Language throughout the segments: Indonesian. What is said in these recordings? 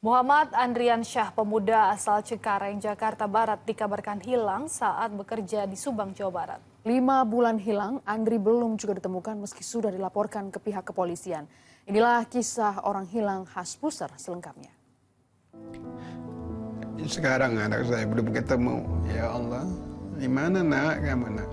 Muhammad Andriansyah, pemuda asal Cengkareng, Jakarta Barat, dikabarkan hilang saat bekerja di Subang, Jawa Barat. 5 bulan hilang, Andri belum juga ditemukan meski sudah dilaporkan ke pihak kepolisian. Inilah kisah orang hilang khas Puser selengkapnya. Sekarang anak saya belum ketemu. Ya Allah, di mana nak, kamu nak?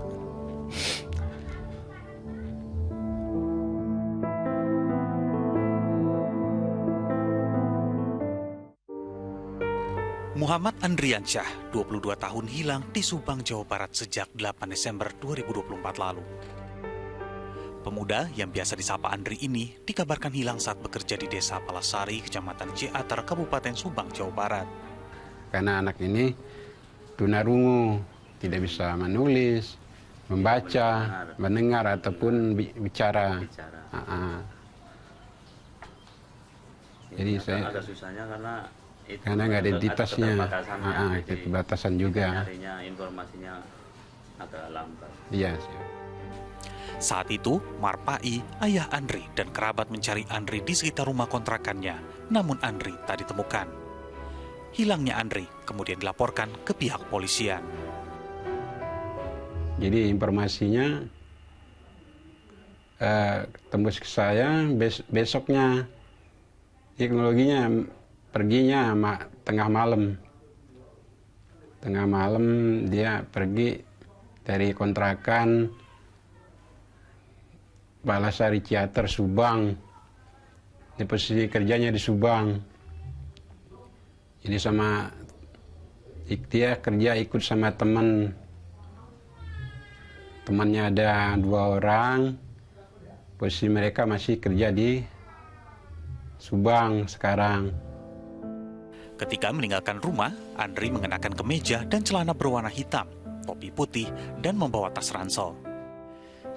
Muhammad Andriansyah, 22 tahun hilang di Subang, Jawa Barat sejak 8 Desember 2024 lalu. Pemuda yang biasa disapa Andri ini dikabarkan hilang saat bekerja di Desa Palasari, Kecamatan Ciater, Kabupaten Subang, Jawa Barat. Karena anak ini tunarungu, tidak bisa menulis, membaca, mendengar ataupun bicara. Jadi saya agak susahnya karena nggak ada identitasnya, keterbatasan juga. Nyarinya informasinya agak lambat. Iya. Saat itu, Marpai, ayah Andri dan kerabat mencari Andri di sekitar rumah kontrakannya, namun Andri tak ditemukan. Hilangnya Andri kemudian dilaporkan ke pihak polisian. Jadi informasinya tembus ke saya besoknya. Teknologinya perginya tengah malam. Tengah malam dia pergi dari kontrakan Palasari Ciater, Subang. Di posisi kerjanya di Subang. Jadi dia kerja ikut sama temannya ada 2 orang. Posisi mereka masih kerja di Subang sekarang. Ketika meninggalkan rumah, Andri mengenakan kemeja dan celana berwarna hitam, topi putih, dan membawa tas ransel.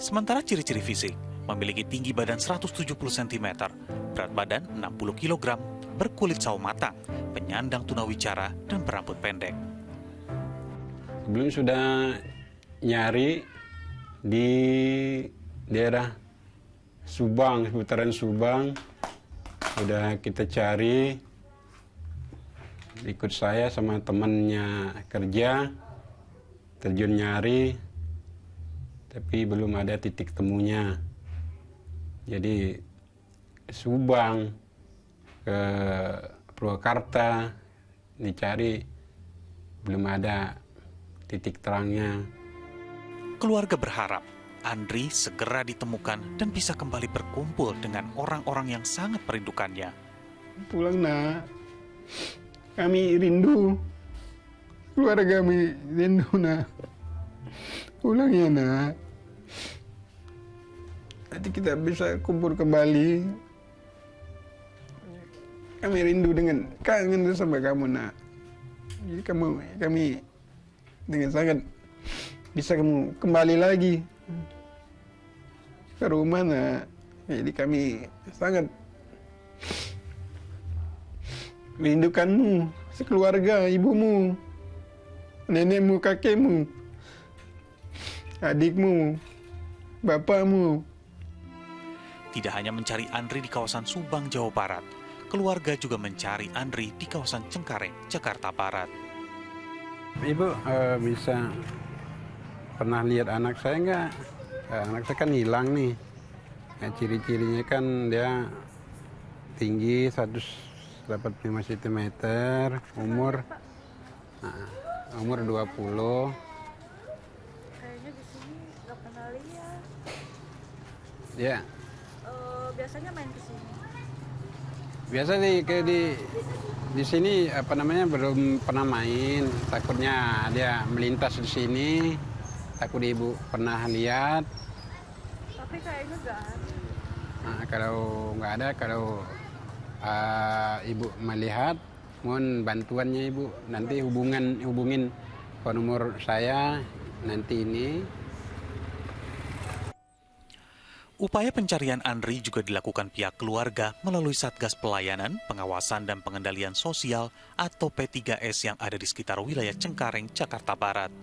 Sementara ciri-ciri fisik, memiliki tinggi badan 170 cm, berat badan 60 kg, berkulit sawo matang, penyandang tunawicara, dan berambut pendek. Sebelum sudah nyari di daerah Subang, seputaran Subang, udah kita cari, ikut saya sama temannya kerja, terjun nyari, tapi belum ada titik temunya. Jadi Subang ke Purwakarta dicari, belum ada titik terangnya. Keluarga berharap Andri segera ditemukan dan bisa kembali berkumpul dengan orang-orang yang sangat merindukannya. Pulang nak, kami rindu, keluarga kami rindu nak. Pulang ya nak. Nanti kita bisa kumpul kembali. Kami rindu dengan kangen sama kamu nak. Jadi kami dengan sangat bisa kamu kembali lagi ke rumah nak. Jadi kami sangat merindukanmu, sekeluarga, ibumu, nenekmu, kakekmu, adikmu, bapakmu. Tidak hanya mencari Andri di kawasan Subang, Jawa Barat, keluarga juga mencari Andri di kawasan Cengkareng, Jakarta Barat. Ibu bisa pernah lihat anak saya nggak? Anak saya kan hilang nih. Ciri-cirinya kan dia tinggi 185 cm, umur 20. Kayaknya di sini nggak pernah lihat. Ya. Biasanya main ke sini. Biasa di sini belum pernah main. Takutnya dia melintas di sini. Takut ibu pernah lihat. Tapi kayaknya nggak ada. Nah, kalau nggak ada, kalau ibu melihat, mohon bantuannya ibu. Nanti hubungin ke nomor saya nanti ini. Upaya pencarian Andri juga dilakukan pihak keluarga melalui Satgas Pelayanan, Pengawasan dan Pengendalian Sosial atau P3S yang ada di sekitar wilayah Cengkareng, Jakarta Barat.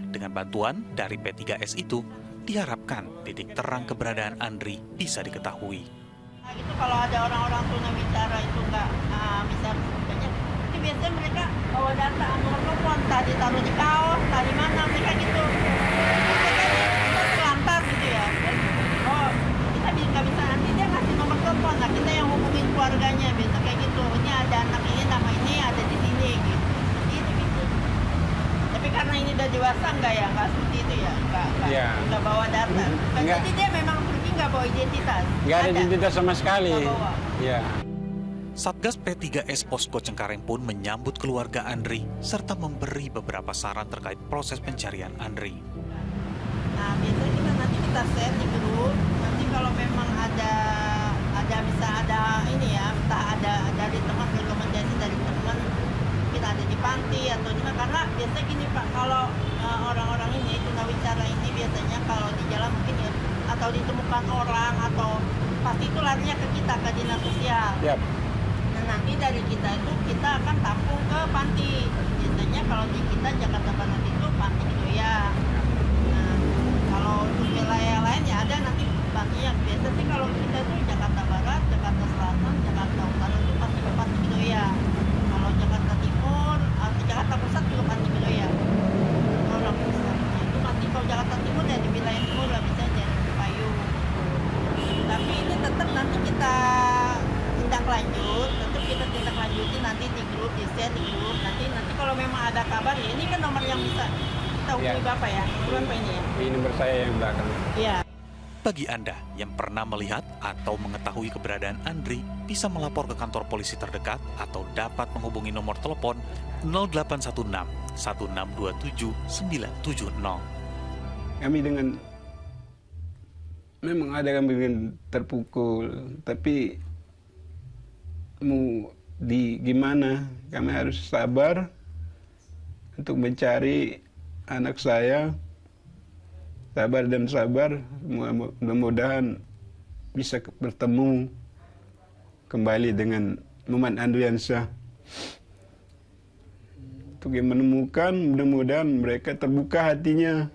Dengan bantuan dari P3S itu, diharapkan titik terang keberadaan Andri bisa diketahui. Itu kalau ada orang-orang tunawicara itu nggak entah ditaruh di kaos, entah di mana, mereka gitu. Kita terlantar gitu ya. Oh, kita nggak bisa, nanti dia ngasih nomor telepon, nah kita yang hubungin keluarganya, biasa kayak gitu. Ini ada anak ini, nama ini ada di sini gitu. Gitu. Tapi karena ini udah dewasa nggak seperti itu ya, nggak bawa data. Jadi dia memang pergi nggak bawa identitas. Nggak ada identitas sama sekali. Nggak bawa. Ya. Satgas P3S Posko Cengkareng pun menyambut keluarga Andri serta memberi beberapa saran terkait proses pencarian Andri. Nah, biasanya nanti kita share di grup. Nanti kalau memang ada bisa ada ini ya, entah ada dari teman, rekomendasi dari teman, mungkin ada di panti atau di mana. Karena biasanya gini Pak, kalau orang-orang ini tunawicara ini biasanya kalau di jalan mungkin ya, atau ditemukan orang atau pasti itu larinya ke kita, ke dinas sosial. Yap. Nanti dari kita itu kita akan tampung ke panti. Biasanya kalau di kita Jakarta Barat itu panti gitu ya. Nah, kalau untuk wilayah lain ya ada nanti pantinya. Biasa sih kalau kita itu Jakarta Barat, Jakarta Selatan, Jakarta Utara itu pasti ke panti gitu ya. Kalau Jakarta Timur, atau Jakarta Pusat juga panti gitu ya. Kalau pusatnya itu panti, kalau Jakarta Timur ya di wilayah timur lah bisa jadi Payung. Tapi ini tetap nanti kita tindak lanjutin nanti di grup, di share di grup. Nanti kalau memang ada kabar ya, ini kan nomor yang bisa kita hubungi Bapak ya. Berapa ini ya? Ini nomor saya yang belakang. Iya. Bagi Anda yang pernah melihat atau mengetahui keberadaan Andri, bisa melapor ke kantor polisi terdekat atau dapat menghubungi nomor telepon 0816 1627 970. Kami memang ada kami dengan terpukul, tapi mau gimana, kami harus sabar untuk mencari anak saya, sabar, mudah-mudahan bisa bertemu kembali dengan Muhammad Andriansyah. Untuk menemukan, mudah-mudahan mereka terbuka hatinya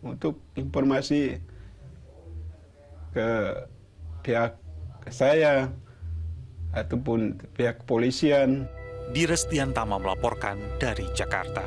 untuk informasi ke pihak saya ataupun pihak kepolisian. Dires Tiantama melaporkan dari Jakarta.